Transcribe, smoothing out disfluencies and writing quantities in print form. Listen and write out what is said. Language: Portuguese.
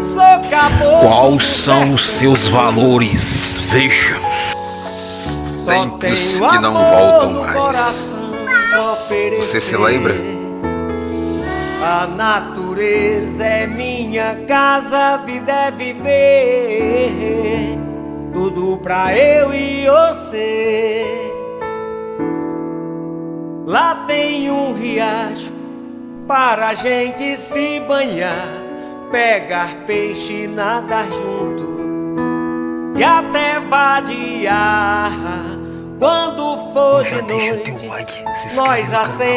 Sou caboclo. Quais são os seus valores? Veja, Tempos que não voltam mais. Você se lembra? A natureza é minha casa, a vida é viver. Tudo pra eu e você. Lá tem um riacho para a gente se banhar, pegar peixe e nadar junto e até vadiar. Quando for de noite, nós acendemos